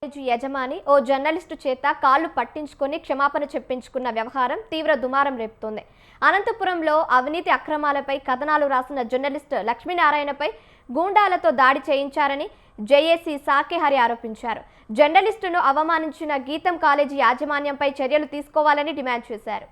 యజమాని ఓ జర్నలిస్టు చేత కాళ్ళు పట్టించుకొని క్షమాపణ చెప్పించుకున్న వ్యవహారం తీవ్ర దుమారం రేపుతోంది. అనంతపురంలో అవినీతి అక్రమాలపై కథనాలు రాసిన జర్నలిస్టు లక్ష్మీనారాయణపై గూండాలతో దాడి చేయించారని జేఏసీ సాకేహరి ఆరోపించారు. జర్నలిస్టును అవమానించిన గీతం కాలేజీ యాజమాన్యంపై చర్యలు తీసుకోవాలని డిమాండ్ చేశారు.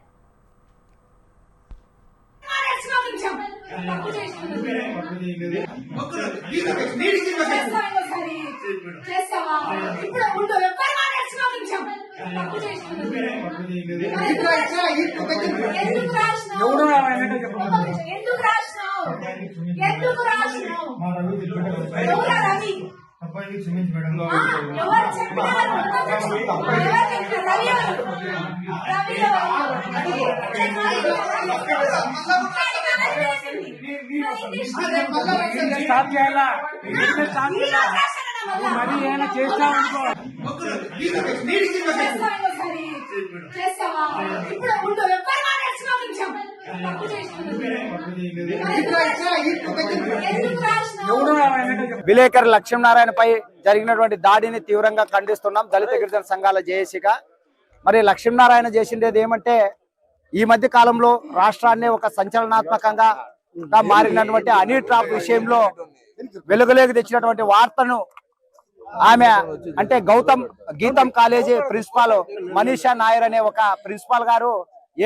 స్టార్ట్ చేయాలా మరి ఏమైనా చేస్తామనుకో విలేకరి లక్ష్మీనారాయణపై జరిగినటువంటి దాడిని తీవ్రంగా ఖండిస్తున్నాం దళిత గిరిజన సంఘాల జేఏసీగా. మరి లక్ష్మీనారాయణ చేసిండేది ఏమంటే, ఈ మధ్య కాలంలో రాష్ట్రాన్ని ఒక సంచలనాత్మకంగా మారినటువంటి హనీ ట్రాప్ విషయంలో వెలుగులోకి తెచ్చినటువంటి వార్తను ఆమె అంటే గీతం కాలేజీ ప్రిన్సిపాల్ మనీషా నాయర్ అనే ఒక ప్రిన్సిపాల్ గారు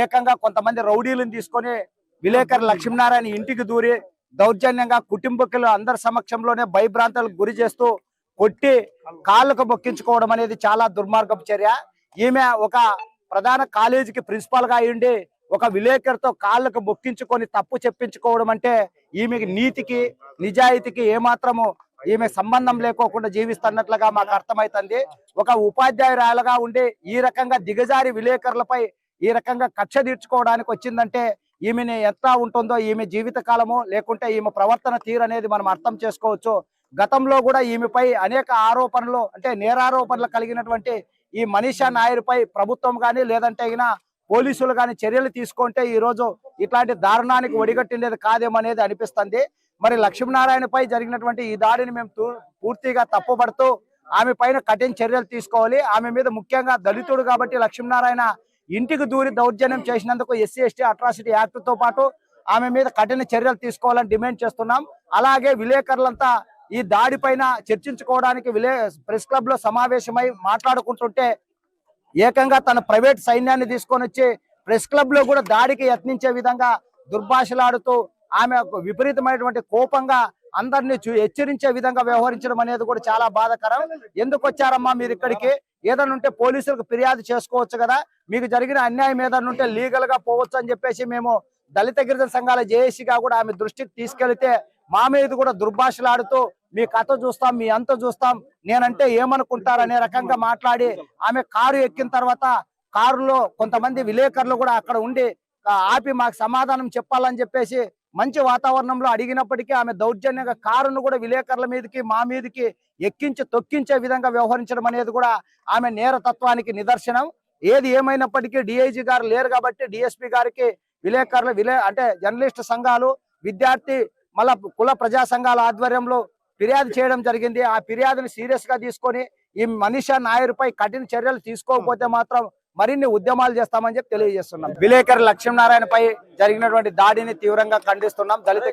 ఏకంగా కొంతమంది రౌడీలను తీసుకొని విలేకరి లక్ష్మీనారాయణ ఇంటికి దూరి దౌర్జన్యంగా కుటుంబకులు అందరి సమక్షంలోనే భయభ్రాంతులకు గురి చేస్తూ కొట్టి కాళ్ళకు మొక్కించుకోవడం అనేది చాలా దుర్మార్గపు చర్య. ఈమె ఒక ప్రధాన కాలేజీకి ప్రిన్సిపాల్ గా అయ్యుండి ఒక విలేకరితో కాళ్ళకు మొక్కించుకొని తప్పు చెప్పించుకోవడం అంటే ఈమెకి నీతికి నిజాయితీకి ఏమాత్రము ఈమె సంబంధం లేకోకుండా జీవిస్తున్నట్లుగా మాకు అర్థమవుతుంది. ఒక ఉపాధ్యాయురాలుగా ఉండి ఈ రకంగా దిగజారి విలేకరులపై ఈ రకంగా కక్ష తీర్చుకోవడానికి వచ్చిందంటే ఈమెని ఎంత ఉంటుందో ఈమె జీవిత కాలము లేకుంటే ఈమె ప్రవర్తన తీరు అనేది మనం అర్థం చేసుకోవచ్చు. గతంలో కూడా ఈమెపై అనేక ఆరోపణలు అంటే నేరారోపణలు కలిగినటువంటి ఈ మనీషా నాయర్పై ప్రభుత్వం కానీ లేదంటే పోలీసులు కానీ చర్యలు తీసుకుంటే ఈ రోజు ఇట్లాంటి దారుణానికి ఒడిగట్టిండేది కాదేమనేది అనిపిస్తుంది. మరి లక్ష్మీనారాయణపై జరిగినటువంటి ఈ దాడిని మేము పూర్తిగా తప్పుపడుతూ ఆమె పైన కఠిన చర్యలు తీసుకోవాలి. ఆమె మీద ముఖ్యంగా దళితుడు కాబట్టి లక్ష్మీనారాయణ ఇంటికి దూరి దౌర్జన్యం చేసినందుకు SC/ST అట్రాసిటీ యాక్ట్ తో పాటు ఆమె మీద కఠిన చర్యలు తీసుకోవాలని డిమాండ్ చేస్తున్నాం. అలాగే విలేకరులంతా ఈ దాడి పైన చర్చించుకోవడానికి ప్రెస్ క్లబ్ లో సమావేశమై మాట్లాడుకుంటుంటే ఏకంగా తన ప్రైవేట్ సైన్యాన్ని తీసుకొని వచ్చి ప్రెస్ క్లబ్ లో కూడా దాడికి యత్నించే విధంగా దుర్భాషలాడుతూ ఆమె విపరీతమైనటువంటి కోపంగా అందరినీ హెచ్చరించే విధంగా వ్యవహరించడం అనేది కూడా చాలా బాధాకరం. ఎందుకు వచ్చారమ్మా మీరు ఇక్కడికి? ఏదైనా ఉంటే పోలీసులకు ఫిర్యాదు చేసుకోవచ్చు కదా, మీకు జరిగిన అన్యాయం ఏదైనా ఉంటే లీగల్ గా పోవచ్చు అని చెప్పేసి మేము దళిత గిరిజన సంఘాల జేఏసీగా కూడా ఆమె దృష్టికి తీసుకెళ్తే మా మీద కూడా దుర్భాషలాడుతూ మీ కథ చూస్తాం మీ అంత చూస్తాం నేనంటే ఏమనుకుంటారు అనే రకంగా మాట్లాడి ఆమె కారు ఎక్కిన తర్వాత కారులో కొంతమంది విలేకరులు కూడా అక్కడ ఉండి ఆపి మాకు సమాధానం చెప్పాలని చెప్పేసి మంచి వాతావరణంలో అడిగినప్పటికీ ఆమె దౌర్జన్యంగా కారును కూడా విలేకరుల మీదకి మా మీదకి ఎక్కించి తొక్కించే విధంగా వ్యవహరించడం అనేది కూడా ఆమె నేరతత్వానికి నిదర్శనం. ఏది ఏమైనప్పటికీ DIG గారు లేరు కాబట్టి DSP గారికి విలేకరులు అంటే జర్నలిస్ట్ సంఘాలు విద్యార్థి మళ్ళా కుల ప్రజా సంఘాల ఆధ్వర్యంలో ఫిర్యాదు చేయడం జరిగింది. ఆ ఫిర్యాదుని సీరియస్ గా తీసుకొని ఈ మనీషా నాయర్ పై కఠిన చర్యలు తీసుకోకపోతే మాత్రం మరిన్ని ఉద్యమాలు చేస్తామని చెప్పి తెలియజేస్తున్నాం. విలేకరి లక్ష్మీనారాయణపై జరిగినటువంటి దాడిని తీవ్రంగా ఖండిస్తున్నాం. దళిత